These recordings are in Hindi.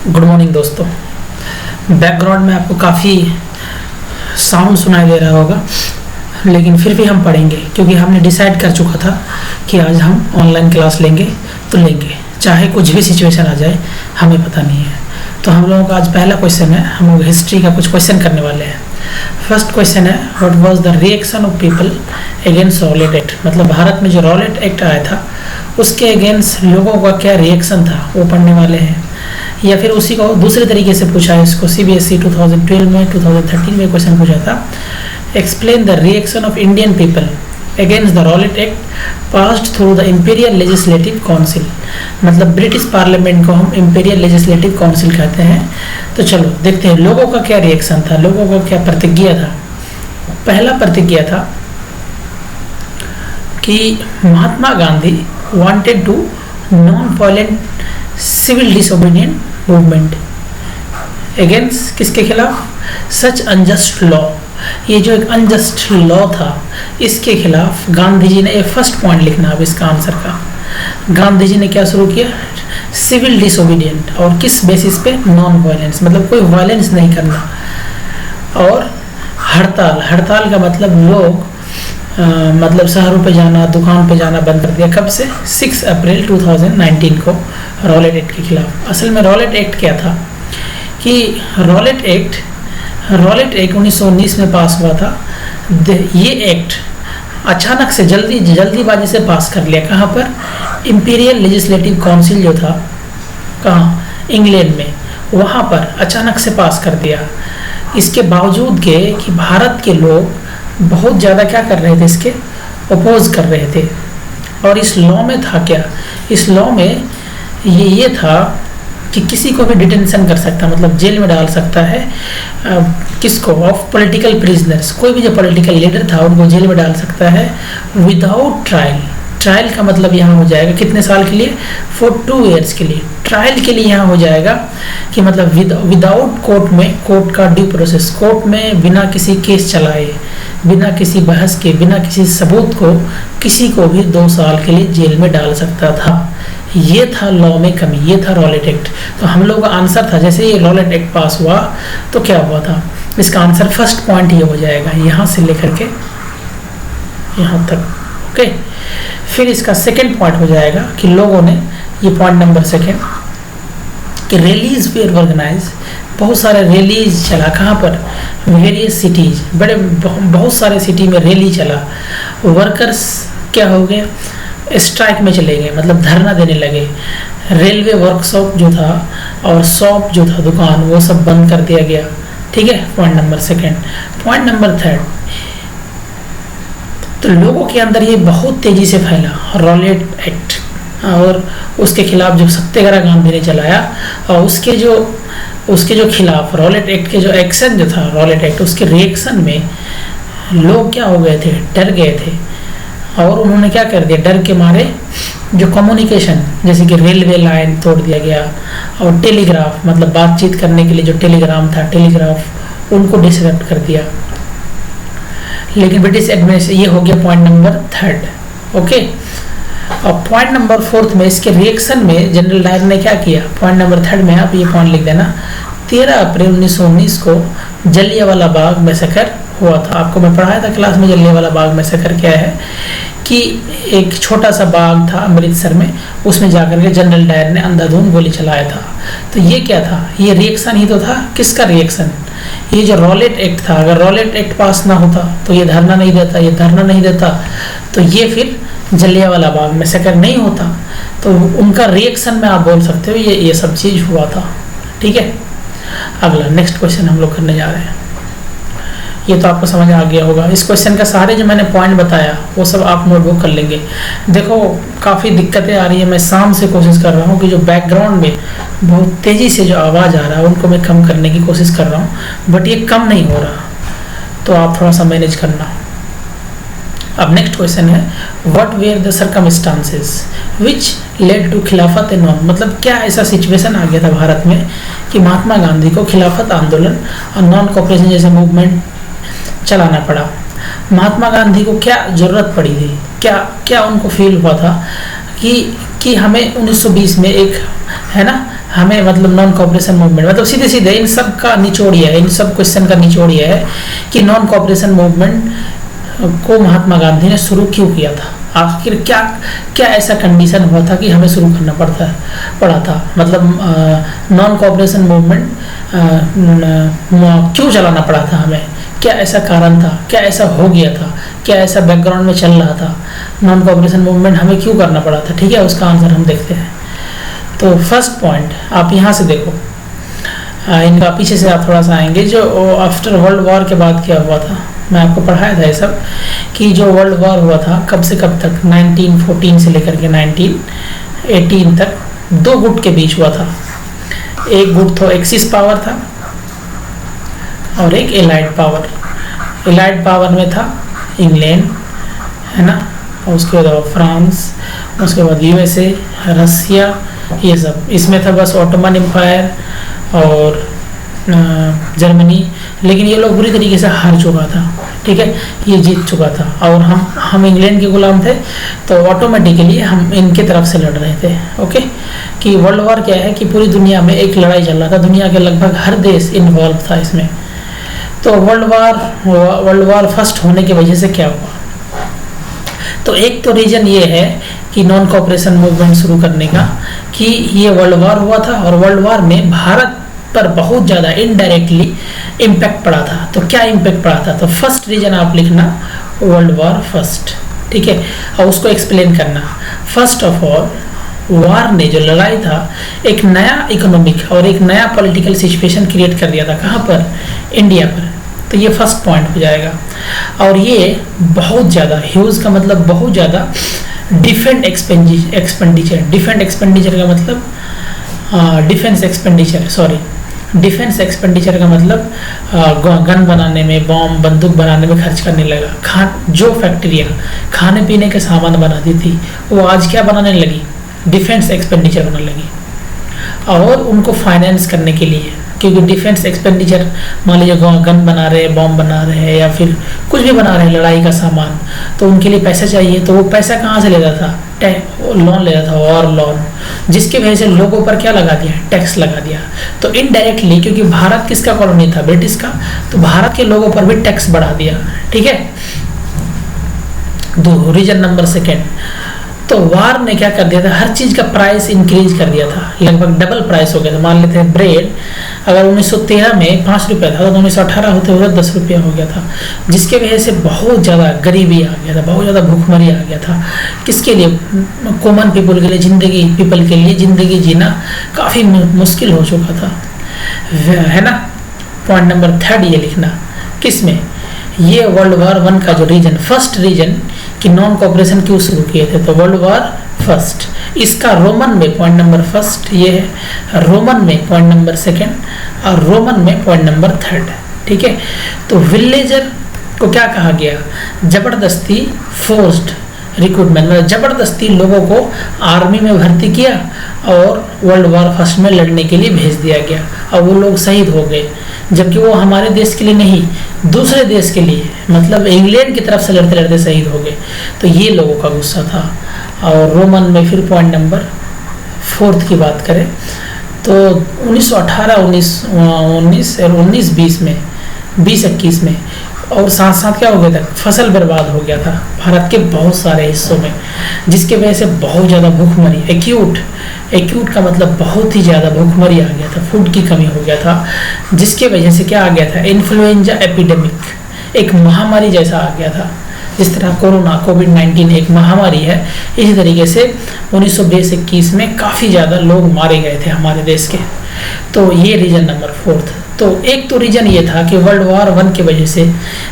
गुड मॉर्निंग दोस्तों। बैकग्राउंड में आपको काफ़ी साउंड सुनाई दे रहा होगा, लेकिन फिर भी हम पढ़ेंगे क्योंकि हमने डिसाइड कर चुका था कि आज हम ऑनलाइन क्लास लेंगे तो लेंगे, चाहे कुछ भी सिचुएशन आ जाए, हमें पता नहीं है। तो हम लोगों का आज पहला क्वेश्चन है, हम लोग हिस्ट्री का कुछ क्वेश्चन करने वाले हैं। फर्स्ट क्वेश्चन है, what was the reaction of people against Rowlatt act. मतलब भारत में जो रॉलेट एक्ट आया था उसके अगेंस्ट लोगों का क्या रिएक्शन था, वो पढ़ने वाले हैं। या फिर उसी को दूसरे तरीके से पूछा है, इसको सीबीएसई 2012 में 2013 में क्वेश्चन पूछा था। Explain the reaction of Indian people against the Rowlatt act passed through the imperial legislative council. मतलब ब्रिटिश पार्लियामेंट को हम इंपीरियल लेजिस्लेटिव काउंसिल कहते हैं। तो चलो देखते हैं लोगों का क्या रिएक्शन था, लोगों का क्या प्रतिक्रिया था। पहला प्रतिक्रिया था कि Mahatma Gandhi wanted to non violent civil disobedient movement against किसके खिलाफ, सच अनजस्ट लॉ। ये जो एक अनजस्ट लॉ था इसके खिलाफ गांधी जी ने, ये फर्स्ट पॉइंट लिखना अब इसका आंसर का। गांधी जी ने क्या शुरू किया, सिविल डिसोबीडिएंट, और किस बेसिस पे, नॉन वायलेंस, मतलब कोई वायलेंस नहीं करना। और हड़ताल, हड़ताल का मतलब लोग मतलब शहरों पे जाना, दुकान पे जाना बंद कर दिया। कब से, 6 अप्रैल 2019 को रॉलेट एक्ट के खिलाफ। असल में रॉलेट एक्ट क्या था कि रॉलेट एक्ट 1919 में पास हुआ था। ये एक्ट अचानक से जल्दीबाजी से पास कर लिया। कहाँ पर, इंपीरियल लेजिस्लेटिव काउंसिल जो था, कहाँ, इंग्लैंड में, वहाँ पर अचानक से पास कर दिया। इसके बावजूद के कि भारत के लोग बहुत ज़्यादा क्या कर रहे थे, इसके अपोज कर रहे थे। और इस लॉ में था क्या, इस लॉ में ये था कि किसी को भी डिटेंशन कर सकता, मतलब जेल में डाल सकता है किसको, ऑफ पॉलिटिकल प्रिजनर्स। कोई भी जो पॉलिटिकल लीडर था उनको जेल में डाल सकता है विदाउट ट्रायल। ट्रायल का मतलब यहाँ हो जाएगा कितने साल के लिए, फॉर 2 ईयर्स के लिए। ट्रायल के लिए यहाँ हो जाएगा कि मतलब विदाउट कोर्ट में, कोर्ट का ड्यू प्रोसेस, कोर्ट में बिना किसी केस चलाए, बिना किसी बहस के, बिना किसी सबूत को किसी को भी 2 साल के लिए जेल में डाल सकता था। ये था लॉ में कमी, ये था रॉलेट एक्ट। तो हम लोग का आंसर था, जैसे ये रॉलेट एक्ट पास हुआ तो क्या हुआ था, इसका आंसर फर्स्ट पॉइंट ये हो जाएगा, यहाँ से लेकर के यहाँ तक। ओके, फिर इसका सेकंड पॉइंट हो जाएगा कि लोगों ने, ये पॉइंट नंबर सेकंड, कि रैलीज वेयर ऑर्गेनाइज, बहुत सारे रैलीज चला। कहाँ पर, वेरियस सिटीज, बहुत सारे सिटी में रैली चला। वर्कर्स क्या हो गए, स्ट्राइक में चले गए, मतलब धरना देने लगे। रेलवे वर्कशॉप जो था और शॉप जो था, दुकान, वो सब बंद कर दिया गया। ठीक है, point number second. Point number third, तो लोगों के अंदर ये बहुत तेजी से फैला रॉलेट एक्ट, और उसके खिलाफ जो सत्याग्रह गांधी ने चलाया, और उसके जो खिलाफ रॉलेट एक्ट के जो एक्शन जो था, रॉलेट एक्ट, उसके रिएक्शन में लोग क्या हो गए थे, डर गए थे। और उन्होंने क्या कर दिया, डर के मारे जो कम्युनिकेशन, जैसे कि रेलवे लाइन तोड़ दिया गया, और टेलीग्राफ, मतलब बातचीत करने के लिए जो टेलीग्राम था, टेलीग्राफ, उनको डिसरप्ट कर दिया। लेकिन ब्रिटिश एडमिनिस्ट्रेशन, ये हो गया पॉइंट नंबर थर्ड। ओके, और पॉइंट नंबर फोर्थ में, इसके रिएक्शन में जनरल डायर ने क्या किया, पॉइंट नंबर थर्ड में आप ये पॉइंट लिख देना, 13 अप्रैल 1919 को जलियांवाला बाग मैसेकर हुआ था। आपको मैं पढ़ाया था क्लास में, जलियांवाला बाग मैसेकर क्या है, कि एक छोटा सा बाग था अमृतसर में, उसमें जाकर के जनरल डायर ने अंधाधुंध गोली चलाया था। तो ये क्या था, ये रिएक्शन ही तो था। किसका रिएक्शन, ये जो रॉलेट एक्ट था। अगर रॉलेट एक्ट पास ना होता तो ये धरना नहीं देता, ये धरना नहीं देता तो ये फिर जलियांवाला बाग मैसेकर नहीं होता। तो उनका रिएक्शन में आप बोल सकते हो ये सब चीज़ हुआ था। ठीक है, अगला नेक्स्ट क्वेश्चन हम लोग करने जा रहे हैं। ये तो आपको समझ आ गया होगा। इस क्वेश्चन का सारे जो मैंने पॉइंट बताया वो सब आप नोटबुक कर लेंगे। देखो काफ़ी दिक्कतें आ रही है, मैं शाम से कोशिश कर रहा हूँ कि जो बैकग्राउंड में बहुत तेज़ी से जो आवाज़ आ रहा है उनको मैं कम करने की कोशिश कर रहा हूँ, बट ये कम नहीं हो रहा, तो आप थोड़ा सा मैनेज करना। अब नेक्स्ट क्वेश्चन है, what were the circumstances which led to Khilafat a non. मतलब क्या ऐसा सिचुएशन आ गया था भारत में कि महात्मा गांधी को खिलाफत आंदोलन और नॉन कोऑपरेशन जैसे मूवमेंट चलाना पड़ा। महात्मा गांधी को क्या ज़रूरत पड़ी थी, क्या उनको फील हुआ था कि हमें 1920 में एक है ना हमें मतलब नॉन कॉपरेशन मूवमेंट मतलब सीधे सीधे इन सब का निचोड़ ये है, इन सब क्वेश्चन का निचोड़ ये है कि नॉन कॉपरेशन मूवमेंट को महात्मा गांधी ने शुरू क्यों किया था, आखिर क्या क्या ऐसा कंडीशन हुआ था कि हमें शुरू करना पड़ा था, मतलब नॉन कॉपरेशन मूवमेंट क्यों चलाना पड़ा था हमें, क्या ऐसा कारण था, क्या ऐसा हो गया था, क्या ऐसा बैकग्राउंड में चल रहा था, नॉन कॉपरेशन मूवमेंट हमें क्यों करना पड़ा था। ठीक है, उसका आंसर हम देखते हैं। तो फर्स्ट पॉइंट आप यहाँ से देखो, इनका पीछे से आप थोड़ा सा आएंगे, जो आफ्टर वर्ल्ड वॉर के बाद क्या हुआ था, मैं आपको पढ़ाया था ये सब कि जो वर्ल्ड वॉर हुआ था कब से कब तक, 1914 से लेकर के 1918 तक दो गुट के बीच हुआ था। एक गुट तो एक्सिस पावर था और एक एलाइड पावर। एलाइड पावर में था इंग्लैंड, है ना, और उसके बाद फ्रांस, उसके बाद यूएसए, रसिया, ये सब। इसमें था बस ऑटोमन एम्पायर और जर्मनी, लेकिन ये लोग बुरी तरीके से हार चुका था। ठीक है, ये जीत चुका था और हम इंग्लैंड के गुलाम थे, तो ऑटोमेटिकली हम इनके तरफ से लड़ रहे थे। ओके, कि वर्ल्ड वॉर क्या है कि पूरी दुनिया में एक लड़ाई चल रहा था, दुनिया के लगभग हर देश इन्वॉल्व था इसमें। तो वर्ल्ड वॉर फर्स्ट होने की वजह से क्या हुआ, तो एक तो रीजन ये है कि नॉन कॉपरेशन मूवमेंट शुरू करने का, कि ये वर्ल्ड वॉर हुआ था और वर्ल्ड वॉर में भारत पर बहुत ज़्यादा इनडायरेक्टली इम्पैक्ट पड़ा था। तो क्या इम्पैक्ट पड़ा था, तो फर्स्ट रीजन आप लिखना वर्ल्ड वॉर फर्स्ट। ठीक है, और उसको एक्सप्लेन करना। फर्स्ट ऑफ ऑल, वार ने जो लड़ाई था एक नया इकोनॉमिक और एक नया पॉलिटिकल सिचुएशन क्रिएट कर दिया था। कहाँ पर, इंडिया पर। तो ये फर्स्ट पॉइंट हो जाएगा। और ये बहुत ज़्यादा ह्यूज का मतलब बहुत ज़्यादा डिफेंस एक्सपेंडिचर, डिफेंस एक्सपेंडिचर का मतलब defence expenditure, sorry, defence expenditure का मतलब गन बनाने में, बॉम्ब बंदूक बनाने में खर्च करने लगा। जो फैक्ट्रियाँ खाने पीने के सामान बनाती थी वो आज क्या बनाने लगी, डिफेंस एक्सपेंडिचर बनाने लगी। और उनको फाइनेंस करने के लिए, क्योंकि डिफेंस एक्सपेंडिचर, मान लीजिए गन बना रहे हैं, बॉम्ब बना रहे हैं या फिर कुछ भी बना रहे हैं लड़ाई का सामान, तो उनके लिए पैसा चाहिए। तो वो पैसा कहाँ से लेता था, लोन लेता था, वॉर लोन, जिसकी वजह से लोगों पर क्या लगा दिया, टैक्स लगा दिया। तो इनडायरेक्टली, क्योंकि भारत किसका कॉलोनी था, ब्रिटिश का, तो भारत के लोगों पर भी टैक्स बढ़ा दिया। ठीक है, दो रीजन नंबर सेकेंड, तो वार ने क्या कर दिया था, हर चीज़ का प्राइस इंक्रीज कर दिया था, लगभग डबल प्राइस हो गया था। मान लेते हैं ब्रेड अगर 1913 में 5 रुपये था तो 1918 होते हुए 10 रुपया हो गया था, जिसके वजह से बहुत ज़्यादा गरीबी आ गया था, बहुत ज़्यादा भूखमरी आ गया था। किसके लिए, कॉमन पीपल के लिए, पीपल के लिए ज़िंदगी जीना काफ़ी मुश्किल हो चुका था, है ना। पॉइंट नंबर थर्ड ये लिखना, किसमें, ये वर्ल्ड वॉर 1 का जो रीजन, फर्स्ट रीजन कि नॉन कॉपरेशन क्यों शुरू किए थे, तो वर्ल्ड वॉर फर्स्ट। इसका रोमन में पॉइंट नंबर फर्स्ट ये है, रोमन में पॉइंट नंबर सेकंड और रोमन में पॉइंट नंबर थर्ड। ठीक है, तो विलेजर को क्या कहा गया, जबरदस्ती फोर्स्ड रिक्रूटमेंट, मतलब जबरदस्ती लोगों को आर्मी में भर्ती किया और वर्ल्ड वॉर फर्स्ट में लड़ने के लिए भेज दिया गया और वो लोग शहीद हो गए, जबकि वो हमारे देश के लिए नहीं, दूसरे देश के लिए, मतलब इंग्लैंड की तरफ से लड़ते लड़ते शहीद हो गए। तो ये लोगों का गुस्सा था। और रोमन में फिर पॉइंट नंबर 4 की बात करें तो 1918, 19 और 19-20 में, 20-21 में, और साथ साथ क्या हो गया था, फसल बर्बाद हो गया था भारत के बहुत सारे हिस्सों में, जिसके वजह से बहुत ज़्यादा भूखमरी, एक्यूट का मतलब बहुत ही ज़्यादा भूखमरी आ गया था, फूड की कमी हो गया था, जिसके वजह से क्या आ गया था, इन्फ्लुएंजा एपिडेमिक, एक महामारी जैसा आ गया था। जिस तरह कोरोना, कोविड-19 एक महामारी है, इसी तरीके से 1920-21 में काफ़ी ज़्यादा लोग मारे गए थे हमारे देश के। तो ये रीजन नंबर 4। तो एक तो रीजन ये था कि वर्ल्ड वॉर 1 की वजह से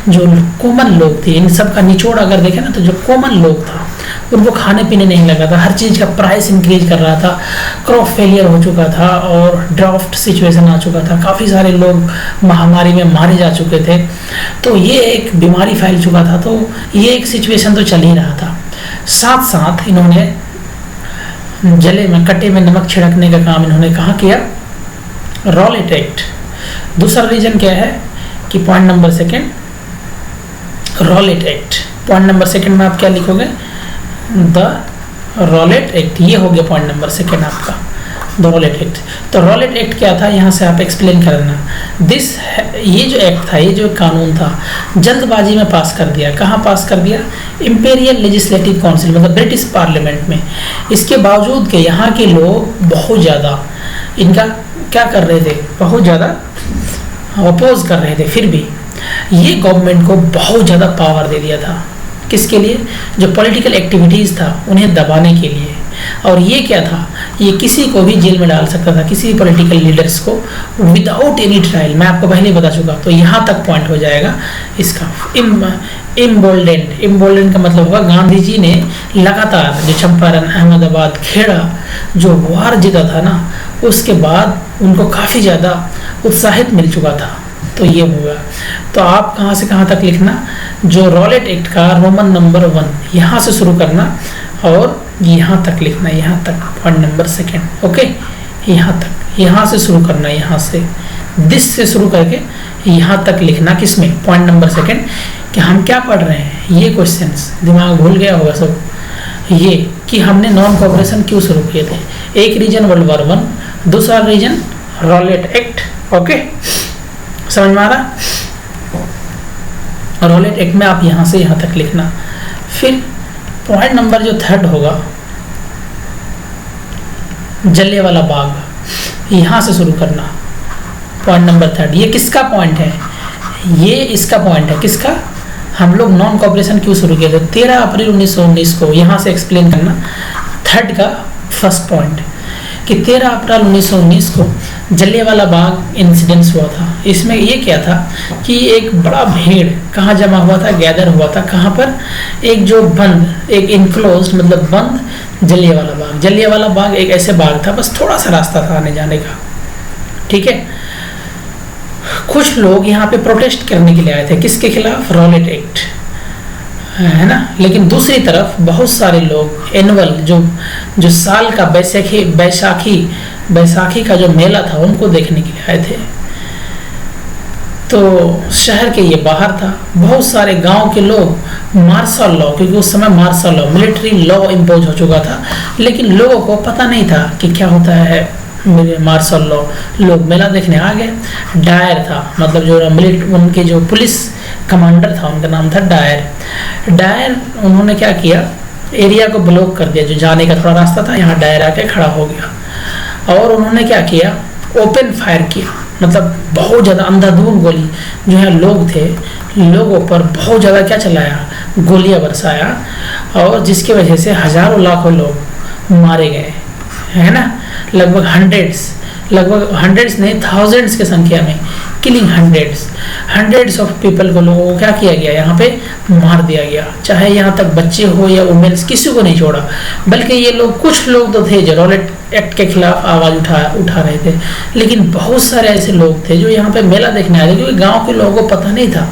जो कॉमन लोग थे, इन सब का निचोड़ अगर देखें ना, तो जो कॉमन लोग था उनको खाने पीने नहीं लगा था, हर चीज़ का प्राइस इंक्रीज कर रहा था, क्रॉप फेलियर हो चुका था और ड्राफ्ट सिचुएशन आ चुका था, काफ़ी सारे लोग महामारी में मारे जा चुके थे, तो ये एक बीमारी फैल चुका था। तो ये एक सिचुएशन तो चल ही रहा था। साथ साथ इन्होंने जले में, कटे में नमक छिड़कने का काम इन्होंने कहाँ किया, रॉलेट एक्ट। दूसरा रीजन क्या है कि point number second, Rowlatt act. Point number second में आप क्या लिखोगे, द रॉलेट एक्ट, ये हो गया पॉइंट नंबर सेकेंड आपका। The Rowlatt act. तो रॉलेट एक्ट क्या था, यहाँ से आप एक्सप्लेन करना। ये जो एक्ट था, ये जो कानून था, जल्दबाजी में पास कर दिया। कहाँ पास कर दिया? इंपीरियल लेजिस्लेटिव काउंसिल, मतलब ब्रिटिश पार्लियामेंट में। इसके बावजूद के यहाँ के लोग बहुत ज़्यादा इनका क्या कर रहे थे, बहुत ज़्यादा अपोज कर रहे थे। फिर भी ये गवर्नमेंट को बहुत ज़्यादा पावर दे दिया था। किसके लिए? जो पॉलिटिकल एक्टिविटीज़ था उन्हें दबाने के लिए। और ये क्या था, ये किसी को भी जेल में डाल सकता था, किसी भी पॉलिटिकल लीडर्स को, विदाउट एनी ट्रायल। मैं आपको पहले ही बता चुका। तो यहाँ तक पॉइंट हो जाएगा इसका। इम्बोल्डेंट का मतलब होगा गांधी जी ने लगातार जो चंपारण, अहमदाबाद, खेड़ा जो वार जीता था ना, उसके बाद उनको काफ़ी ज़्यादा उत्साहित मिल चुका था। तो ये हुआ। तो आप कहाँ से कहाँ तक लिखना, जो रॉलेट एक्ट का रोमन नंबर 1 यहाँ से शुरू करना और यहाँ तक लिखना, यहाँ तक पॉइंट नंबर 2। ओके, यहाँ तक, यहाँ से शुरू करना, यहाँ से दिस से शुरू करके यहाँ तक लिखना। किसमें? पॉइंट नंबर 2 कि हम क्या पढ़ रहे हैं। ये क्वेश्चंस दिमाग भूल गया होगा सब। ये कि हमने नॉन कोऑपरेशन क्यों शुरू किए थे। एक रीजन वर्ल्ड वॉर 1, दूसरा रीजन रॉलेट एक्ट। ओके, समझ में आ रहा? रॉलेट एक्ट में आप यहाँ से यहाँ तक लिखना। फिर पॉइंट नंबर जो 3 होगा, जलियांवाला बाग, यहाँ से शुरू करना। पॉइंट नंबर 3 ये किसका पॉइंट है? ये इसका पॉइंट है। किसका? हम लोग नॉन कोऑपरेशन क्यों शुरू किए थे। 13 अप्रैल 1919 को यहाँ से एक्सप्लेन करना। 3 का फर्स्ट पॉइंट कि 13 अप्रैल 1919 को जलियांवाला बाग इंसिडेंस हुआ था। इसमें ये क्या था कि एक बड़ा भीड़ कहाँ जमा हुआ था, गैदर हुआ था। कहाँ पर? एक जो बंद, एक इनक्लोज्ड मतलब बंद जलियांवाला बाग। जलियांवाला बाग एक ऐसे बाग था, बस थोड़ा सा रास्ता था आने जाने का। ठीक है, कुछ लोग यहाँ पे प्रोटेस्ट करने के लिए आए थे। किसके खिलाफ? रॉलेट एक्ट, है ना। लेकिन दूसरी तरफ बहुत सारे लोग एनुअल जो साल का बैसाखी का जो मेला था उनको देखने के लिए आए थे। तो शहर के ये बाहर था। बहुत सारे गांव के लोग मार्शल लॉ, क्योंकि उस समय martial law, military law impose हो चुका था, लेकिन लोगों को पता नहीं था कि क्या होता है मार्शल लॉ। लोग मेला देखने आ गए। डायर था, मतलब जो उनके जो पुलिस कमांडर था उनका नाम था डायर। उन्होंने क्या किया, एरिया को ब्लॉक कर दिया। जो जाने का थोड़ा रास्ता था, यहाँ डायर आके खड़ा हो गया और उन्होंने क्या किया, ओपन फायर किया। मतलब बहुत ज़्यादा अंधाधुंध गोली, जो है लोग थे, लोगों पर बहुत ज़्यादा क्या चलाया, गोलियां बरसाया, और जिसकी वजह से हजारों लाखों लोग मारे गए, है ना। लगभग हंड्रेड्स नहीं, थाउजेंड्स के संख्या में, किलिंग हंड्रेड्स ऑफ पीपल को, लोगों को क्या किया गया, यहाँ पे मार दिया गया। चाहे यहाँ तक बच्चे हो या वुमेन्स, किसी को नहीं छोड़ा। बल्कि ये लोग, कुछ लोग तो थे जो रॉलेट एक्ट के खिलाफ आवाज़ उठा रहे थे, लेकिन बहुत सारे ऐसे लोग थे जो यहाँ पे मेला देखने आए थे, क्योंकि गाँव के लोगों को पता नहीं था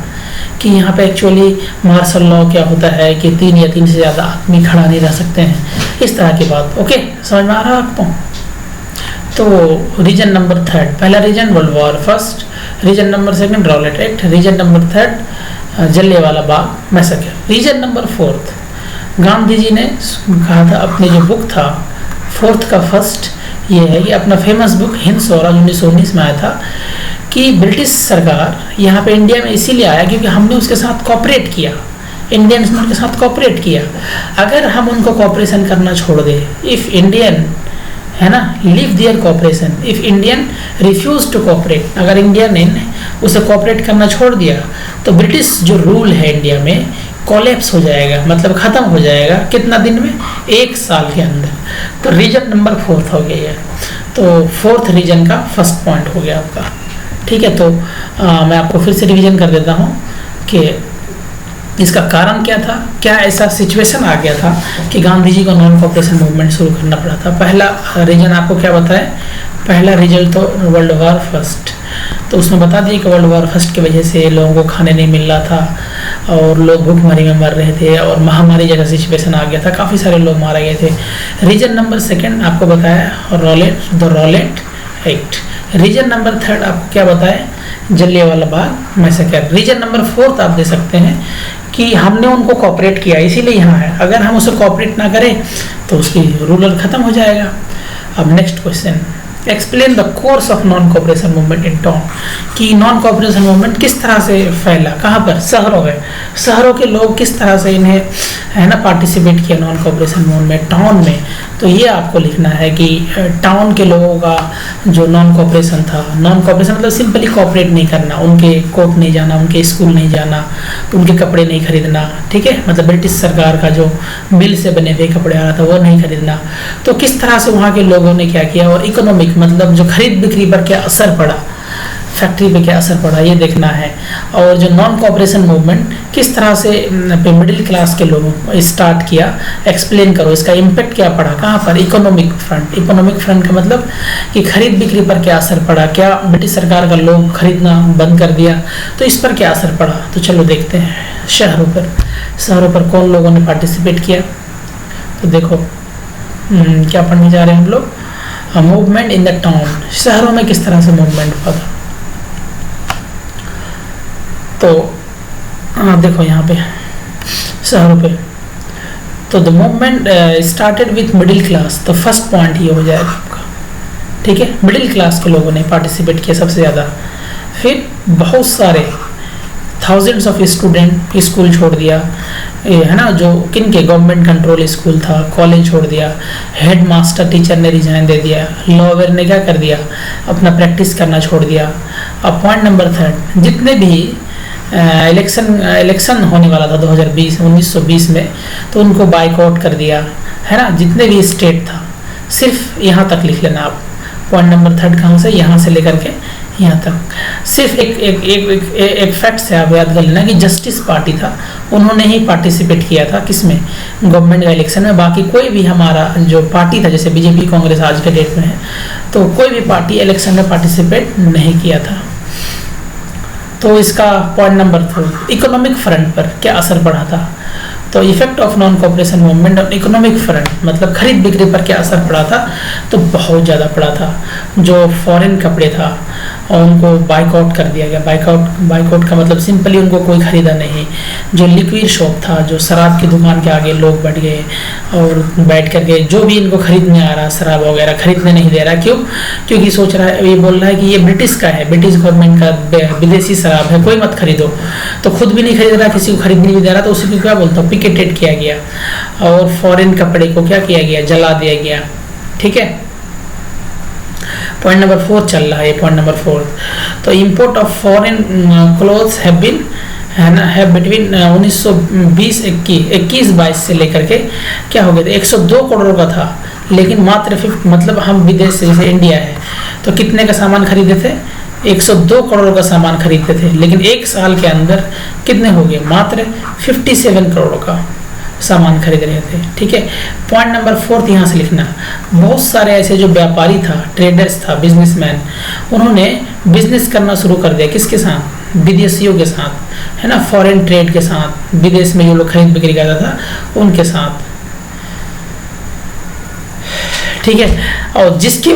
कि यहाँ पे एक्चुअली मार्शल लॉ क्या होता है, कि 3 या 3 से ज़्यादा आदमी खड़ा नहीं रह सकते हैं, इस तरह की बात। ओके, समझ में आ रहा है आपको। तो रीजन नंबर 3, पहला reason world war first, reason number 2 Rowlatt Act, reason number 3 Jallianwala Bagh massacre. Reason number 4, Gandhi ji ने कहा था अपने जो बुक था 4th का फर्स्ट ये है कि अपना फेमस बुक हिंद स्वराज 1919 में आया था कि ब्रिटिश सरकार यहाँ पे इंडिया में इसीलिए आया क्योंकि हमने उसके साथ कोऑपरेट किया, इंडियंस ने उनके साथ कोऑपरेट किया। अगर हम उनको कोऑपरेशन करना छोड़ दे, इफ़ इंडियन, है ना, leave their cooperation, if Indian refuse to cooperate, अगर इंडिया ने उसे कोऑपरेट करना छोड़ दिया तो ब्रिटिश जो रूल है इंडिया में कोलैप्स हो जाएगा, मतलब ख़त्म हो जाएगा। कितना दिन में? 1 साल के अंदर। तो रीजन नंबर 4 हो गया है। तो 4th रीजन का फर्स्ट पॉइंट हो गया आपका। ठीक है, तो मैं आपको फिर से रिवीजन कर देता हूँ कि इसका कारण क्या था, क्या ऐसा सिचुएशन आ गया था कि गांधी जी को नॉन कोऑपरेशन मूवमेंट शुरू करना पड़ा था। पहला रीजन आपको क्या बताया, पहला रिजल्ट तो वर्ल्ड वॉर फर्स्ट, तो उसने बता दिया कि वर्ल्ड वॉर फर्स्ट की वजह से लोगों को खाने नहीं मिल रहा था और लोग भूखमरी में मर रहे थे और महामारी जैसा सिचुएशन आ गया था, काफ़ी सारे लोग मारे गए थे। रीजन नंबर 2 आपको बताया रॉलेट एक्ट। रीजन नंबर 3 आपको क्या बताया, Jallianwala Bagh massacre. Reason number 4 आप दे सकते हैं कि हमने उनको कोऑपरेट किया, इसीलिए यहाँ है। अगर हम उसे कोऑपरेट ना करें तो उसकी रूलर ख़त्म हो जाएगा। अब next question, explain the course of non cooperation movement in town, कि नॉन कोऑपरेशन मूवमेंट किस तरह से फैला, कहाँ पर, शहरों में, शहरों के लोग किस तरह से इन्हें है ना पार्टिसिपेट किया नॉन कोऑपरेशन मूवमेंट टाउन में। तो ये आपको लिखना है कि टाउन के लोगों का जो नॉन कोऑपरेशन था, नॉन कोऑपरेशन मतलब सिंपली कोऑपरेट नहीं करना, उनके कोर्ट नहीं जाना, उनके स्कूल नहीं जाना, उनके कपड़े नहीं खरीदना, ठीक है, मतलब ब्रिटिश सरकार का जो मिल से बने हुए कपड़े आ रहा था वो नहीं खरीदना। तो किस तरह से वहाँ के लोगों ने क्या किया, और इकोनॉमिक मतलब जो खरीद बिक्री पर क्या असर पड़ा, फैक्ट्री पे क्या असर पड़ा, ये देखना है। और जो नॉन कोऑपरेशन मूवमेंट किस तरह से मिडिल क्लास के लोगों स्टार्ट किया, एक्सप्लेन करो, इसका इम्पैक्ट क्या पड़ा, कहाँ पर, इकोनॉमिक फ्रंट। इकोनॉमिक फ्रंट का मतलब कि खरीद बिक्री पर क्या असर पड़ा, क्या ब्रिटिश सरकार का लोग खरीदना बंद कर दिया, तो इस पर क्या असर पड़ा। तो चलो देखते हैं, शहरों पर, शहरों पर कौन लोगों ने पार्टिसिपेट किया। तो देखो क्या पढ़ने जा रहे हैं हम लोग, मूवमेंट इन द टाउन, शहरों में किस तरह से मूवमेंट हुआ था। तो देखो यहाँ पे शहरों पे, तो the movement started with middle class, तो फर्स्ट पॉइंट ये हो जाएगा आपका, ठीक है, मिडिल क्लास के लोगों ने पार्टिसिपेट किया सबसे ज़्यादा। फिर बहुत सारे थाउजेंड्स ऑफ स्टूडेंट स्कूल छोड़ दिया, है ना, जो किन के गवर्नमेंट कंट्रोल स्कूल था, कॉलेज छोड़ दिया, हेड मास्टर टीचर ने रिजाइन दे दिया, लॉयर ने क्या कर दिया, अपना प्रैक्टिस करना छोड़ दिया। अब पॉइंट नंबर 3, जितने भी इलेक्शन होने वाला था 1920 में, तो उनको बाइकआउट कर दिया, है ना, जितने भी स्टेट था, सिर्फ यहाँ तक लिख लेना आप, पॉइंट नंबर 3 कहाँ से, यहाँ से लेकर के यहाँ तक। सिर्फ एक फैक्ट से आप याद कर लेना कि जस्टिस पार्टी था, उन्होंने ही पार्टिसिपेट किया था किसमें, गवर्नमेंट का इलेक्शन में। बाकी कोई भी हमारा जो पार्टी था, जैसे बीजेपी कांग्रेस आज के डेट में है, तो कोई भी पार्टी इलेक्शन में पार्टिसिपेट नहीं किया था। तो इसका पॉइंट नंबर 4, इकोनॉमिक फ्रंट पर क्या असर पड़ा था। तो effect of non cooperation movement on economic front, मतलब खरीद बिक्री पर क्या असर पड़ा था, तो बहुत ज़्यादा पड़ा था। जो फॉरेन कपड़े था और उनको बाइकआउट कर दिया गया, बाइकआउट का मतलब सिंपली उनको कोई खरीदा नहीं। जो लिक्विड शॉप था, जो शराब की दुकान के आगे लोग बैठ गए और बैठ करके जो भी इनको खरीदने आ रहा शराब वगैरह खरीदने नहीं दे रहा, क्यों, क्योंकि सोच रहा है, ये बोल रहा है कि ये ब्रिटिश का है, ब्रिटिश गवर्नमेंट का विदेशी शराब है, कोई मत खरीदो। तो खुद भी नहीं खरीद रहा, किसी को खरीदने नहीं दे रहा, तो उसी को क्या बोलता हूँ, पिकेटेड किया गया और फॉरेन कपड़े को क्या किया गया, जला दिया गया, ठीक है। पॉइंट नंबर 4 चल रहा है, पॉइंट नंबर 4। तो import of foreign clothes have been, है ना, है बिटवीन 1920-21 से लेकर के क्या हो गया था, 102 करोड़ का था, लेकिन मात्र मतलब हम विदेश से, जैसे इंडिया है, तो कितने का सामान खरीदे थे, 102 करोड़ का सामान खरीदते थे, लेकिन एक साल के अंदर कितने हो गए, मात्र 57 करोड़ का सामान खरीद रहे थे, ठीक है। पॉइंट नंबर 4 यहाँ से लिखना, बहुत सारे ऐसे जो व्यापारी था, ट्रेडर्स था, बिजनेसमैन, उन्होंने बिजनेस करना शुरू कर दिया, किसके साथ, विदेशियों के साथ, है ना, फॉरेन ट्रेड के साथ, विदेश में जो लोग खरीद बिक्री करता था उनके साथ, ठीक है। और जिसकी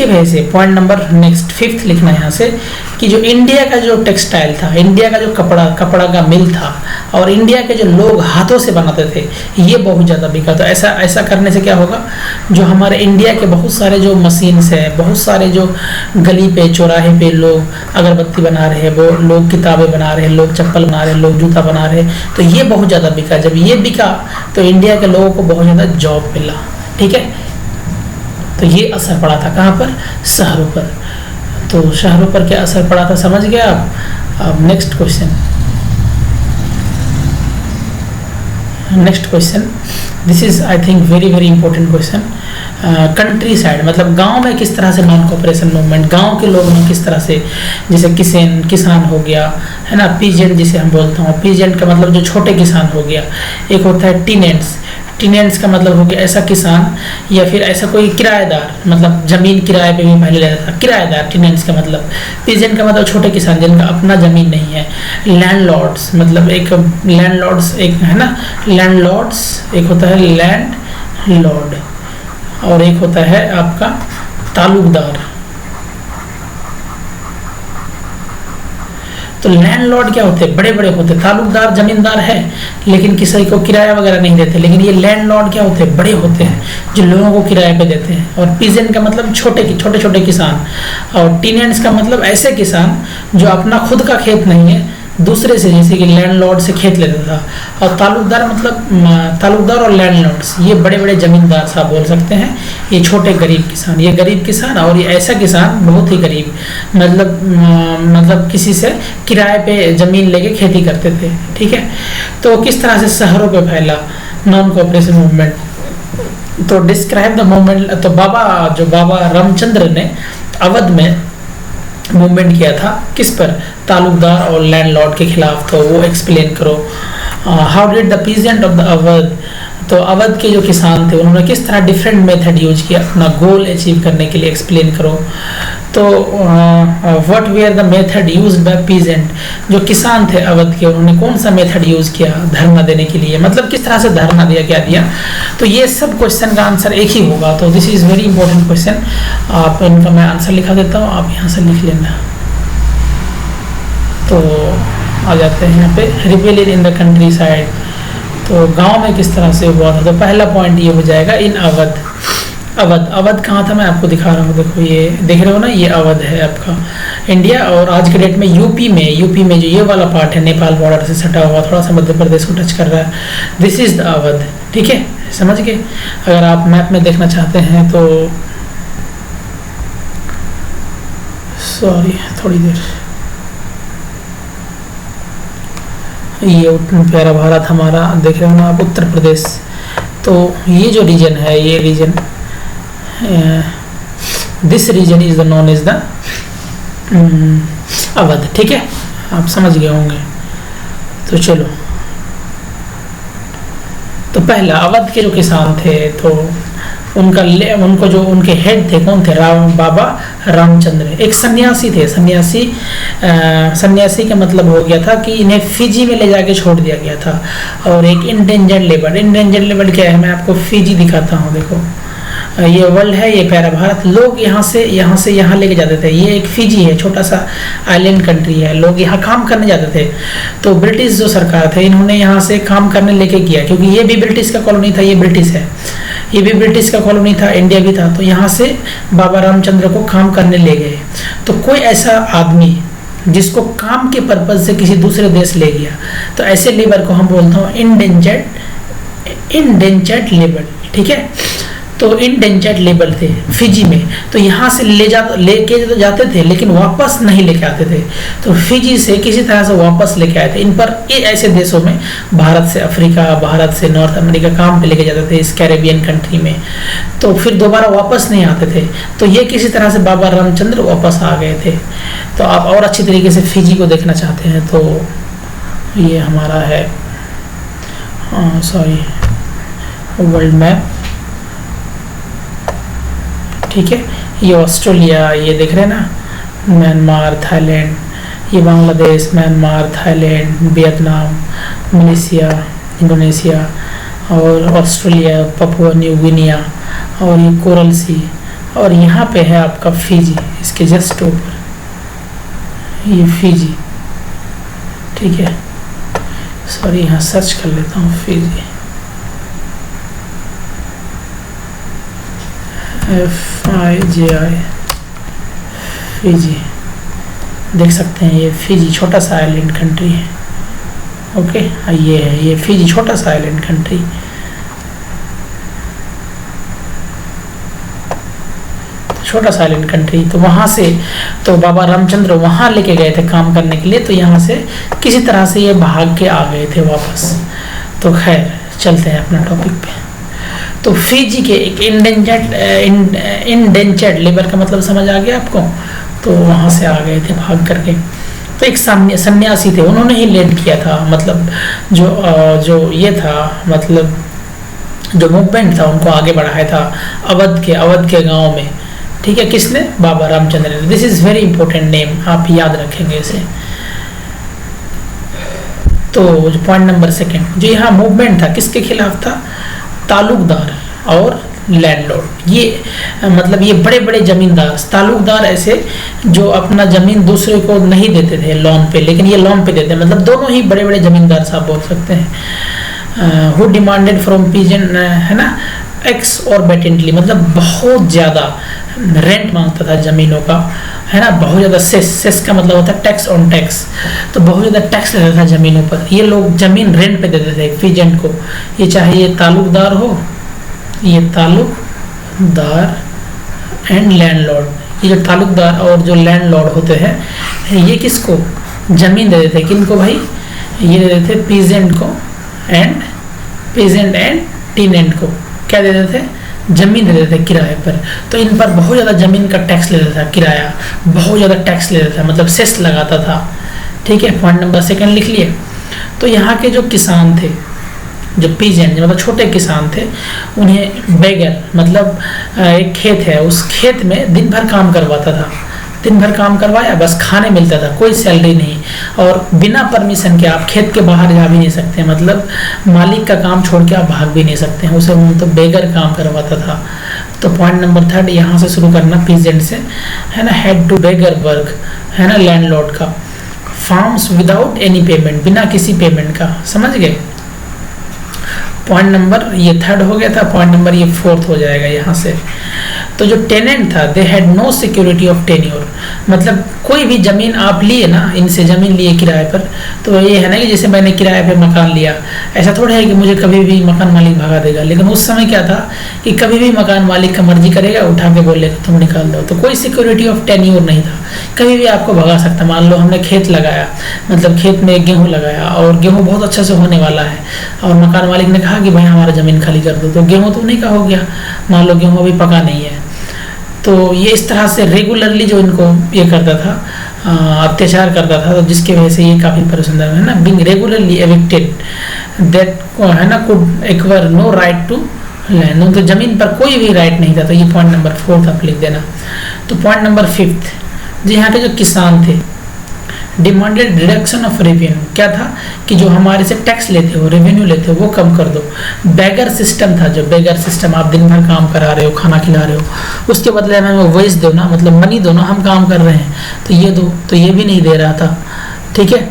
वजह से पॉइंट नंबर नेक्स्ट 5 लिखना है यहाँ से, कि जो इंडिया का जो टेक्सटाइल था, इंडिया का जो कपड़ा का मिल था, और इंडिया के जो लोग हाथों से बनाते थे, ये बहुत ज़्यादा बिका। तो ऐसा करने से क्या होगा, जो हमारे इंडिया के बहुत सारे जो मशीन्स है, बहुत सारे जो गली पे चौराहे पे लोग अगरबत्ती बना रहे हैं, वो लोग किताबें बना रहे हैं, लोग चप्पल बना रहे हैं, लोग जूता बना रहे हैं, तो ये बहुत ज़्यादा बिका। जब ये बिका तो इंडिया के लोगों को बहुत ज़्यादा जॉब मिला, ठीक है। तो ये असर पड़ा था कहाँ पर, शहरों पर। तो शहरों पर क्या असर पड़ा था, समझ गए आप। अब next question, this is I think very important question. Country side मतलब गांव में किस तरह से नॉन कोऑपरेशन मूवमेंट, गांव के लोगों में किस तरह से, जैसे किसान हो गया, है ना, पीजेंट जिसे हम बोलते हैं, पीजेंट का मतलब जो छोटे किसान हो गया। एक होता है टीनेंट्स का मतलब हो गया ऐसा किसान या फिर ऐसा कोई किराएदार, मतलब जमीन किराए पे भी पहले रहता था, किराएदार टीनेंट्स का मतलब। पीजेंट का मतलब छोटे किसान जिनका अपना जमीन नहीं है। लैंडलॉर्ड्स मतलब एक है ना, लैंडलॉर्ड्स एक होता है लैंड लॉर्ड और एक होता है आपका तालुकदार। तो लैंडलॉर्ड क्या होते हैं, बड़े बड़े होते हैं। तालुकदार जमींदार है लेकिन किसी को किराया वगैरह नहीं देते, लेकिन ये लैंडलॉर्ड क्या होते हैं, बड़े होते हैं जो लोगों को किराए पे देते हैं। और पीजेंट का मतलब छोटे छोटे किसान, और टेनेंट्स का मतलब ऐसे किसान जो अपना खुद का खेत नहीं है, दूसरे से, जैसे कि लैंडलॉर्ड से खेत लेता था। और तालुकदार मतलब तालुकदार और लैंडलॉर्ड्स, ये बड़े बड़े जमींदार साहब बोल सकते हैं। ये छोटे गरीब किसान, ये गरीब किसान, और ये ऐसा किसान बहुत ही गरीब, मतलब किसी से किराए पे जमीन लेके खेती करते थे। ठीक है, तो किस तरह से शहरों पे फैला नॉन कोऑपरेशन मूवमेंट, तो डिस्क्राइब द मूवमेंट। तो बाबा रामचंद्र ने अवध में मूवमेंट किया था, किस पर, तालुकदार और लैंडलॉर्ड के खिलाफ। तो वो एक्सप्लेन करो। How did the peasant of the Awadh, तो अवध के जो किसान थे उन्होंने किस तरह डिफरेंट मेथड यूज किया अपना गोल अचीव करने के लिए, एक्सप्लेन करो। तो what were the method used by peasant, जो किसान थे अवध के उन्होंने कौन सा मेथड यूज किया धरना देने के लिए, मतलब किस तरह से धरना दिया, क्या दिया। तो ये सब क्वेश्चन का आंसर एक ही होगा। तो this is very important question. आप इनका मैं आंसर लिखा देता हूँ, आप यहाँ से लिख लेना। तो आ जाते हैं यहाँ पे, rebellion in the country side, तो गांव में किस तरह से हुआ था। तो पहला पॉइंट ये हो जाएगा इन अवध। अवध कहाँ था, मैं आपको दिखा रहा हूँ, देखो ये देख रहे हो ना, ये अवध है आपका इंडिया। और आज के डेट में यूपी में जो ये वाला पार्ट है, नेपाल बॉर्डर से सटा हुआ, थोड़ा सा मध्य प्रदेश को टच कर रहा है, दिस इज द अवध। ठीक है, समझ गए। अगर आप मैप में देखना चाहते हैं तो सॉरी थोड़ी देर, ये प्यारा भारत हमारा देख रहे हो ना आप, उत्तर प्रदेश। तो ये जो रीजन है, ये reason, this reason is the known is the Awadh. ठीक है, आप समझ गए होंगे। तो चलो, तो पहला अवध के जो किसान थे, तो उनको जो उनके हेड थे कौन थे, बाबा रामचंद्र, एक सन्यासी थे। सन्यासी का मतलब हो गया था कि इन्हें फिजी में ले जाके छोड़ दिया गया था। और एक इंडेंजर्ड लेबर क्या है, मैं आपको फिजी दिखाता हूँ। देखो ये वर्ल्ड है, ये प्यारा भारत। लोग यहाँ से यहाँ लेके जाते थे। ये एक फिजी है, छोटा सा आइलैंड कंट्री है। लोग यहाँ काम करने जाते थे। तो ब्रिटिश जो सरकार थे, इन्होंने यहाँ से काम करने लेके किया, क्योंकि ये भी ब्रिटिश का कॉलोनी था, ये ब्रिटिश है, ये भी ब्रिटिश का कॉलोनी था, इंडिया भी था। तो यहाँ से बाबा रामचंद्र को काम करने ले गए। तो कोई ऐसा आदमी जिसको काम के पर्पज से किसी दूसरे देश ले गया, तो ऐसे लेबर को हम बोलते हैं इंडेंजर्ड लेबर। ठीक है, तो इंडेंजर्ड लेबर थे फिजी में। तो यहाँ से लेके तो जाते थे, लेकिन वापस नहीं लेके आते थे। तो फिजी से किसी तरह से वापस लेके आए थे। इन पर ऐसे देशों में, भारत से अफ्रीका, भारत से नॉर्थ अमेरिका काम पे लेके जाते थे, इस कैरेबियन कंट्री में। तो फिर दोबारा वापस नहीं आते थे। तो ये किसी तरह से बाबा रामचंद्र वापस आ गए थे। तो आप और अच्छी तरीके से फिजी को देखना चाहते हैं तो ये हमारा है, सॉरी, वर्ल्ड मैप। ठीक है, ये ऑस्ट्रेलिया, ये देख रहे हैं ना, म्यांमार, थाईलैंड, ये Bangladesh, Myanmar, Thailand, Vietnam, Malaysia, Indonesia, और ऑस्ट्रेलिया, पपुआ न्यू गिनिया, और ये कोरल सी, और यहाँ पे है आपका फिजी, इसके जस्ट ऊपर ये फिजी। ठीक है, सॉरी यहाँ सर्च कर लेता हूँ, फिजी, FIJI, फिजी, देख सकते हैं। ये फिजी छोटा सा आइलैंड कंट्री है। ओके, ये है, ये फिजी छोटा सा आइलैंड कंट्री। छोटा सा आइलैंड कंट्री। तो वहाँ से तो बाबा रामचंद्र वहाँ लेके गए थे काम करने के लिए। तो यहाँ से किसी तरह से ये भाग के आ गए थे वापस। तो खैर चलते हैं अपना टॉपिक पे। तो फिजी के एक इंडेंचर्ड लेबर का मतलब समझ आ गया आपको। तो वहाँ से आ गए थे भाग करके। तो एक सन्यासी थे, उन्होंने ही लीड किया था, मतलब जो ये था, मतलब जो मूवमेंट था उनको आगे बढ़ाया था अवध के गांव में। ठीक है, किसने? बाबा रामचंद्र ने। This is very important name, आप याद रखेंगे इसे। तो जो पॉइंट नंबर 2 जो यहाँ मूवमेंट था किसके खिलाफ था? तालुकदार और लैंडलॉर्ड, ये मतलब ये बड़े बड़े जमींदार, तालुकदार ऐसे जो अपना जमीन दूसरे को नहीं देते थे लोन पे, लेकिन ये लोन पे देते हैं, मतलब दोनों ही बड़े बड़े जमींदार साहब बोल सकते हैं। हु डिमांडेड फ्रॉम पीजेंट, है ना, एक्स और बेटेंटली, मतलब बहुत ज़्यादा रेंट मांगता था ज़मीनों का, है ना, बहुत ज़्यादा सेस का मतलब होता है टैक्स ऑन टैक्स, तो बहुत ज़्यादा टैक्स लेता था ज़मीनों पर। ये लोग ज़मीन रेंट पे देते थे पीजेंट को, ये चाहे ये तालुकदार हो, ये तालुकदार एंड लैंडलॉर्ड, ये जो तालुकदार और जो लैंडलॉर्ड होते हैं ये किसको ज़मीन दे देते, किनको भाई, ये दे देते पीजेंट को एंड टीनेंट को, क्या दे देते थे, जमीन दे देते किराए पर। तो इन पर बहुत ज़्यादा ज़मीन का टैक्स ले लेता था, किराया बहुत ज़्यादा टैक्स ले लेता था, मतलब सेस लगाता था। ठीक है, पॉइंट नंबर 2 लिख लिए। तो यहाँ के जो किसान थे, जो पीजेंट मतलब छोटे किसान थे, उन्हें बेगर मतलब एक खेत है, उस खेत में दिन भर काम करवाता था, दिन भर काम करवाया, बस खाने मिलता था, कोई सैलरी नहीं, और बिना परमिशन के आप खेत के बाहर जा भी नहीं सकते, मतलब मालिक का काम छोड़ के आप भाग भी नहीं सकते हैं, उसे तो बेगर काम करवाता था। तो पॉइंट नंबर 3 यहाँ से शुरू करना, पीजेंट से, है ना, हेड टू बेगर वर्क, है ना, लैंडलॉर्ड का। फार्म्स विदाउट एनी पेमेंट, बिना किसी पेमेंट का, समझ गए। पॉइंट नंबर ये 3 हो गया था, पॉइंट नंबर ये 4 हो जाएगा यहाँ से। तो जो टेनेंट था, they had no security of tenure, मतलब कोई भी ज़मीन आप लिए ना, इनसे ज़मीन लिए किराए पर, तो ये है ना कि जैसे मैंने किराए पे मकान लिया, ऐसा थोड़ा है कि मुझे कभी भी मकान मालिक भगा देगा, लेकिन उस समय क्या था कि कभी भी मकान मालिक का मर्जी करेगा, उठा के बोलेगा तुम निकाल दो, तो कोई सिक्योरिटी ऑफ टेन्योर नहीं था, कभी भी आपको भगा सकता। मान लो हमने खेत लगाया, मतलब खेत में गेहूँ लगाया और गेहूँ बहुत अच्छे से होने वाला है, और मकान मालिक ने कहा कि भाई हमारा ज़मीन खाली कर दो, तो गेहूँ तो नहीं का हो गया, मान लो गेहूँ अभी पका नहीं है। तो ये इस तरह से रेगुलरली जो इनको ये करता था, अत्याचार करता था, तो जिसकी वजह से ये काफ़ी परेशान है ना, बिंग रेगुलरली एविक्टेड दैट, है ना, could acquire no right to land, तो ज़मीन पर कोई भी राइट नहीं था। तो ये पॉइंट नंबर 4 आप लिख देना। तो पॉइंट नंबर 5, जी यहाँ के जो किसान थे, डिमांडेड रिडक्शन ऑफ रेवेन्यू, क्या था कि जो हमारे से टैक्स लेते हो, रेवेन्यू लेते हो, वो कम कर दो। बेगर सिस्टम था, जो बेगर सिस्टम, आप दिन भर काम करा रहे हो, खाना खिला रहे हो, उसके बदले हमें वेज दो ना, मतलब मनी दो ना, हम काम कर रहे हैं तो ये दो, तो ये भी नहीं दे रहा था। ठीक है,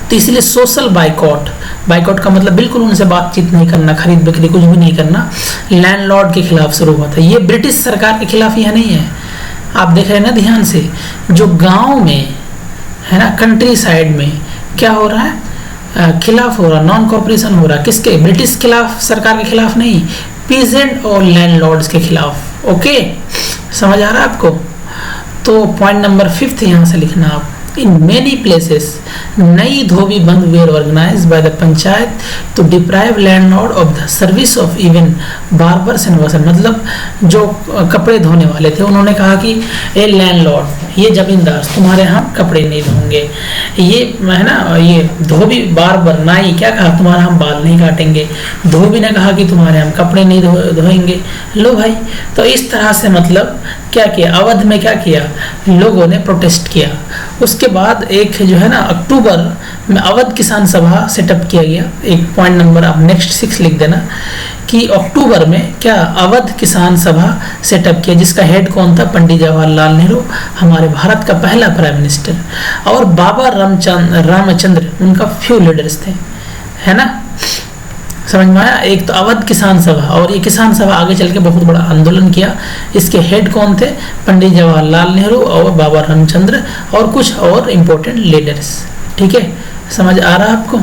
तो इसलिए सोशल बाइकॉट, बाइकॉट का मतलब बिल्कुल उनसे बातचीत नहीं करना, खरीद बिक्री कुछ भी नहीं करना, लैंडलॉर्ड के खिलाफ शुरू हुआ था। ये ब्रिटिश सरकार के खिलाफ यह नहीं है, आप देख रहे हैं ना ध्यान से, जो गांव में है ना, कंट्री साइड में क्या हो रहा है, खिलाफ हो रहा, नॉन कॉपरेशन हो रहा, किसके, ब्रिटिश खिलाफ, सरकार के खिलाफ नहीं, पीजेंट और लैंडलॉर्ड्स के खिलाफ। ओके, समझ आ रहा है आपको। तो पॉइंट नंबर 5 यहाँ से लिखना आप, इन मेनी प्लेसेस नई धोबी बंद were organised by the panchayat to deprive landlord of the service of even barbers and washer, मतलब जो कपड़े धोने वाले थे उन्होंने कहा कि ए लैंडलॉर्ड, ये जमींदार, तुम्हारे हम कपड़े नहीं धोंगे, ये है ना, ये धोबी बार्बर नाई क्या कहा, तुम्हारा हम बाल नहीं काटेंगे, धोबी ने कहा कि तुम्हारे हम कपड़े नहीं धोएंगे। लो भाई, तो इस तरह से मतलब क्या किया, अवध में क्या किया, लोगों ने प्रोटेस्ट किया। उसके बाद एक जो है ना, अक्टूबर में अवध किसान सभा सेटअप किया गया। एक पॉइंट नंबर आप नेक्स्ट 6 लिख देना कि अक्टूबर में क्या अवध किसान सभा सेटअप किया, जिसका हेड कौन था, पंडित जवाहरलाल नेहरू, हमारे भारत का पहला प्राइम मिनिस्टर, और बाबा रामचंद्र उनका फ्यू लीडर्स थे, है ना, समझ में आया। एक तो अवध किसान सभा, और ये किसान सभा आगे चल के बहुत बड़ा आंदोलन किया। इसके हेड कौन थे, पंडित जवाहरलाल नेहरू और बाबा रामचंद्र और कुछ और इम्पोर्टेंट लीडर्स। ठीक है, समझ आ रहा है आपको।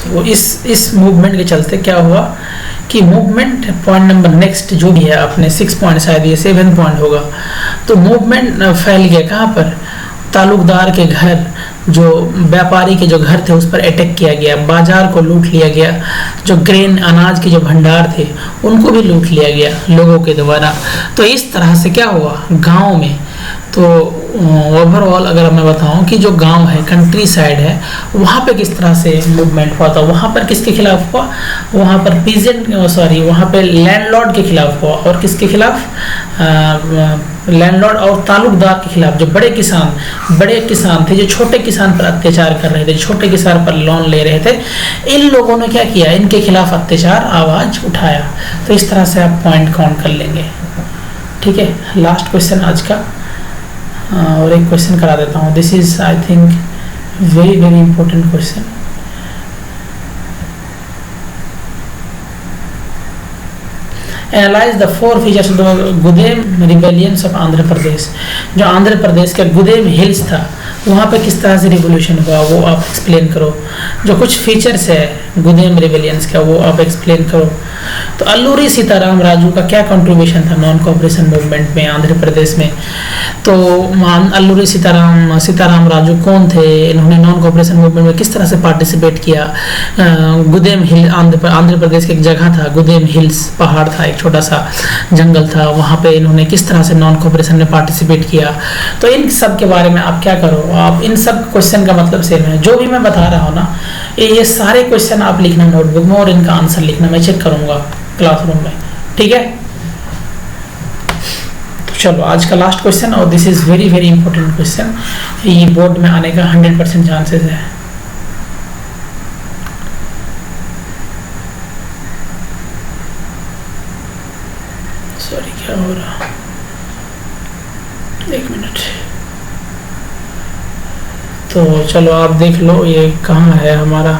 वो इस मूवमेंट के चलते क्या हुआ कि मूवमेंट, पॉइंट नंबर नेक्स्ट जो भी है आपने 6 पॉइंट, शायद ये 7 पॉइंट होगा, तो मूवमेंट फैल गया कहाँ पर, तालुकदार के घर, जो व्यापारी के जो घर थे उस पर अटैक किया गया, बाजार को लूट लिया गया, जो ग्रेन अनाज के जो भंडार थे उनको भी लूट लिया गया लोगों के द्वारा। तो इस तरह से क्या हुआ गांव में, तो ओवरऑल अगर मैं बताऊं कि जो गांव है, कंट्री साइड है, वहाँ पे किस तरह से मूवमेंट हुआ था, वहाँ पर किसके खिलाफ हुआ, वहाँ पर पीजेंट वहाँ पे लैंडलॉर्ड के खिलाफ हुआ, और किसके खिलाफ, लैंडलॉर्ड और तालुकदार के खिलाफ। जो बड़े किसान थे, जो छोटे किसान पर अत्याचार कर रहे थे, छोटे किसान पर लोन ले रहे थे, इन लोगों ने क्या किया, इनके खिलाफ अत्याचार आवाज उठाया। तो इस तरह से आप पॉइंट काउंट कर लेंगे। ठीक है, लास्ट क्वेश्चन आज का, और एक क्वेश्चन करा देता हूँ। This is I think very very important question. Analyse the 4 features of the Gudem rebellions of Andhra Pradesh. जो आंध्र प्रदेश का गुदेम हिल्स था, वहाँ पे किस तरह से रिवोल्यूशन हुआ, वो आप एक्सप्लेन करो। जो कुछ फीचर्स है गुदेम रिबेलियंस का, वो आप एक्सप्लेन करो। तो अल्लूरी सीताराम राजू का क्या कंट्रीब्यूशन था नॉन कोऑपरेशन मूवमेंट में आंध्र प्रदेश में? तो अल्लूरी सीताराम राजू कौन थे? इन्होंने नॉन कोऑपरेशन मूवमेंट में किस तरह से पार्टिसिपेट किया? गुदेम हिल, आंध्र प्रदेश की एक जगह था गुदेम हिल्स, पहाड़ था, एक छोटा सा जंगल था, वहाँ पे इन्होंने किस तरह से नॉन कोऑपरेशन में पार्टिसिपेट किया? तो इन सब के बारे में आप क्या करो, आप इन सब क्वेश्चन का मतलब सेम है। जो भी मैं बता रहा हूँ ना, ये सारे क्वेश्चन आप लिखना नोटबुक में, और इनका आंसर लिखना, मैं चेक करूंगा क्लासरूम में। ठीक है, तो चलो आज का लास्ट क्वेश्चन, और this is very very important question. ये बोर्ड में आने का 100% चांसेस है। सॉरी, क्या हो रहा, एक मिनट। तो चलो आप देख लो, ये कहाँ है हमारा,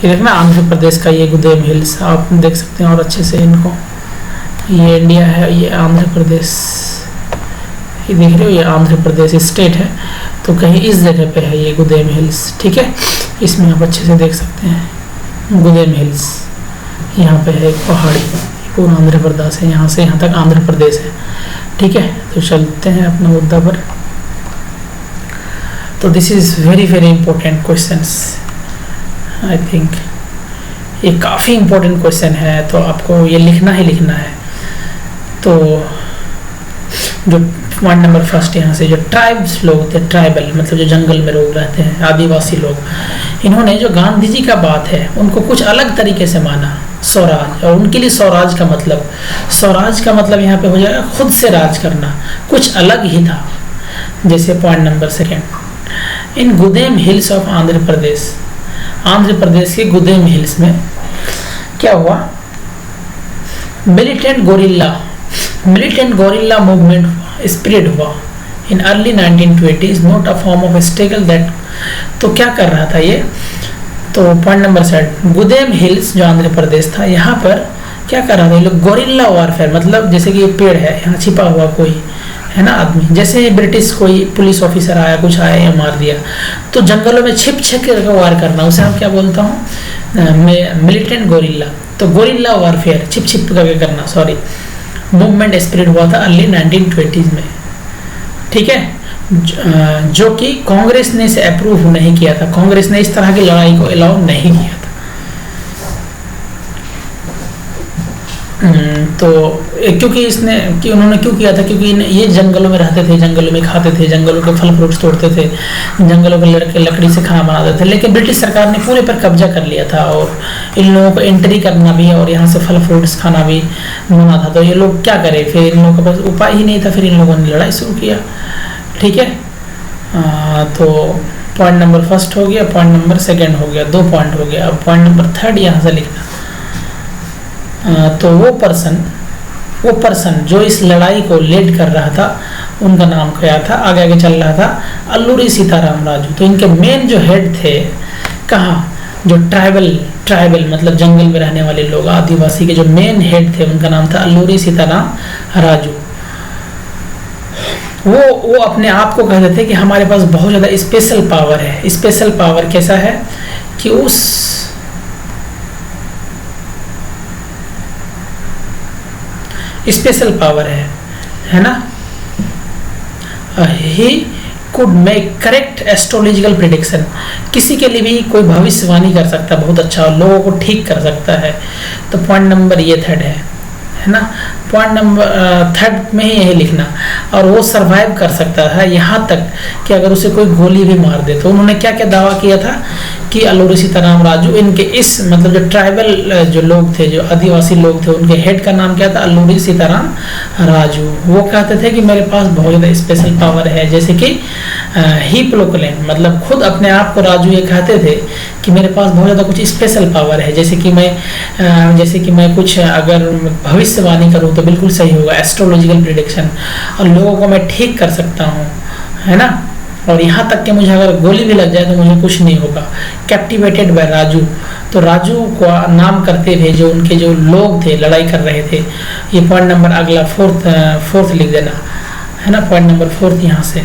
ये देखना आंध्र प्रदेश का ये गुदेम हिल्स, आप देख सकते हैं और अच्छे से इनको। ये इंडिया है, ये आंध्र प्रदेश, ये देख रहे हो, ये आंध्र प्रदेश स्टेट है। तो कहीं इस जगह पे है ये गुदेम हिल्स। ठीक है, इसमें आप अच्छे से देख सकते हैं गुदेम हिल्स, यहाँ पे है एक पहाड़ी, पूरा आंध्र प्रदेश है, यहाँ से यहाँ तक आंध्र प्रदेश है। ठीक है, तो चलते हैं अपने मुद्दा पर। तो this is very very important questions, I think ये काफ़ी इंपॉर्टेंट क्वेश्चन है, तो आपको ये लिखना ही लिखना है। तो जो पॉइंट नंबर फर्स्ट, यहाँ से जो ट्राइब्स लोग थे, ट्राइबल मतलब जो जंगल में लोग रहते हैं, आदिवासी लोग, इन्होंने जो गांधी जी का बात है उनको कुछ अलग तरीके से माना, स्वराज। और उनके लिए स्वराज का मतलब यहाँ पे हो जाएगा खुद से राज करना, कुछ अलग ही था। जैसे point number second, in Gudem hills of Andhra Pradesh के गुदेम हिल्स में क्या हुआ, मिलिटेंट गोरिल्ला मूवमेंट स्प्रेड हुआ in early 1920s, not a form of struggle that. तो क्या कर रहा था ये, तो पॉइंट नंबर 7, गुदेम हिल्स जो आंध्र प्रदेश था, यहाँ पर क्या कर रहा था ये लोग, गोरिल्ला वॉरफेयर, मतलब जैसे कि ये पेड़ है, यहाँ छिपा हुआ कोई है ना आदमी, जैसे ब्रिटिश कोई पुलिस ऑफिसर आया, कुछ आया या मार दिया, तो जंगलों में छिप कर वार करना, उसे हम क्या बोलता हूँ, मिलिटेंट गोरिल्ला। तो गोरिल्ला वॉरफेयर, छिप करके करना, सॉरी, मूवमेंट स्प्रेड हुआ था अर्ली 1920s में। ठीक है, जो कि कांग्रेस ने इसे अप्रूव नहीं किया था, कांग्रेस ने इस तरह की लड़ाई को अलाउ नहीं किया था। तो क्योंकि उन्होंने क्यों किया था, क्योंकि ये जंगलों में रहते थे, जंगलों में खाते थे, जंगलों के फल फ्रूट्स तोड़ते थे, जंगलों के लकड़ी से खाना बनाते थे, लेकिन ब्रिटिश सरकार ने पूरे पर कब्जा कर लिया था, और इन लोगों को एंट्री करना भी और यहाँ से फल फ्रूट्स खाना भी मना था। तो ये लोग क्या करें, फिर इन लोगों के पास उपाय ही नहीं था, फिर इन लोगों ने लड़ाई शुरू किया। ठीक है, तो पॉइंट नंबर फर्स्ट हो गया, पॉइंट नंबर सेकेंड हो गया, 2 पॉइंट हो गया। अब पॉइंट नंबर 3 यहाँ से लिखना, तो वो पर्सन जो इस लड़ाई को लीड कर रहा था, उनका नाम क्या था, आगे चल रहा था, अल्लूरी सीताराम राजू। तो इनके मेन जो हेड थे, कहाँ, जो ट्राइबल मतलब जंगल में रहने वाले लोग, आदिवासी के जो मेन हेड थे, उनका नाम था अल्लूरी सीताराम राजू। वो अपने आप को कहते थे कि हमारे पास बहुत ज़्यादा स्पेशल पावर है। स्पेशल पावर कैसा है कि उस स्पेशल पावर है ना, he could make correct astrological prediction, किसी के लिए भी कोई भविष्यवाणी कर सकता है बहुत अच्छा, और लोगों को ठीक कर सकता है। तो पॉइंट नंबर ये 3 है है ना। पॉइंट नंबर थर्ड में ही यही लिखना। और वो सरवाइव कर सकता था यहाँ तक कि अगर उसे कोई गोली भी मार दे। तो उन्होंने क्या क्या दावा किया था कि अल्लूरी सीताराम राजू, इनके इस मतलब जो ट्राइबल जो लोग थे, जो आदिवासी लोग थे, उनके हेड का नाम क्या था, अल्लूरी सीताराम राजू। वो कहते थे कि मेरे पास बहुत ज़्यादा स्पेशल पावर है, जैसे कि हिप्लोकलेन, मतलब खुद अपने आप को राजू ये कहते थे कि मेरे पास बहुत ज़्यादा कुछ स्पेशल पावर है, जैसे कि मैं कुछ अगर भविष्यवाणी करूँ तो बिल्कुल सही होगा, एस्ट्रोलॉजिकल प्रिडिक्शन, और लोगों को मैं ठीक कर सकता हूँ, है ना। और यहाँ तक कि मुझे अगर गोली भी लग जाए तो मुझे कुछ नहीं होगा। कैप्टिवेटेड बाय राजू, तो राजू को नाम करते थे जो उनके जो लोग थे लड़ाई कर रहे थे। ये पॉइंट नंबर अगला फोर्थ लिख देना, है ना, पॉइंट नंबर 4 यहाँ से।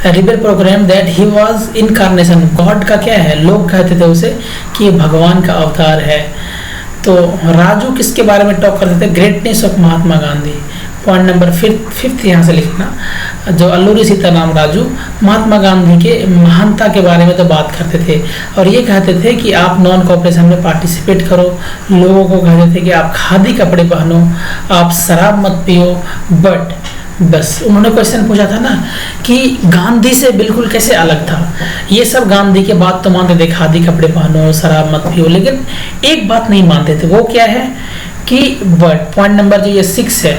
Rebel programme that he was incarnation, God का क्या है, लोग कहते थे उसे कि ये भगवान का अवतार है। तो राजू किसके बारे में टॉक करते थे, greatness of Mahatma Gandhi. Point number 5 यहाँ से लिखना, जो अल्लूरी सीताराम राजू महात्मा गांधी के महानता के बारे में तो बात करते थे, और ये कहते थे कि आप नॉन कॉपरेशन में पार्टिसिपेट करो। लोगों को कहते थे कि आप खादी कपड़े पहनो, आप शराब मत पियो। बट बस उन्होंने क्वेश्चन पूछा था ना कि गांधी से बिल्कुल कैसे अलग था। ये सब गांधी के बात तो मानते थे, खादी कपड़े पहनो, शराब मत पियो, लेकिन एक बात नहीं मानते थे, वो क्या है कि बट, पॉइंट नंबर जो ये 6 है,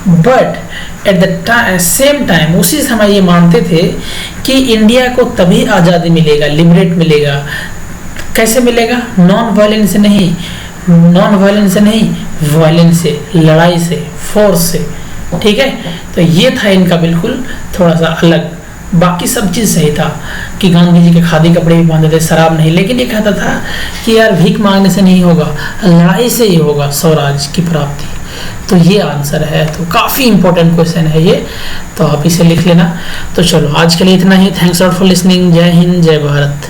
but at the same time, उसी समय ये मानते थे कि इंडिया को तभी आज़ादी मिलेगा, लिबरेट मिलेगा। कैसे मिलेगा, नॉन वायलेंस से नहीं, वायलेंस से, लड़ाई से, फोर्स से, ठीक है। तो ये था इनका बिल्कुल थोड़ा सा अलग। बाकी सब चीज़ सही था कि गांधी जी के खादी कपड़े भी बांधते थे, शराब नहीं, लेकिन ये कहता था कि यार भीख मांगने से नहीं होगा, लड़ाई से ही होगा स्वराज की प्राप्ति। तो ये आंसर है। तो काफ़ी इंपॉर्टेंट क्वेश्चन है ये, तो आप इसे लिख लेना। तो चलो आज के लिए इतना ही। Thanks for listening. जय हिंद, जय भारत।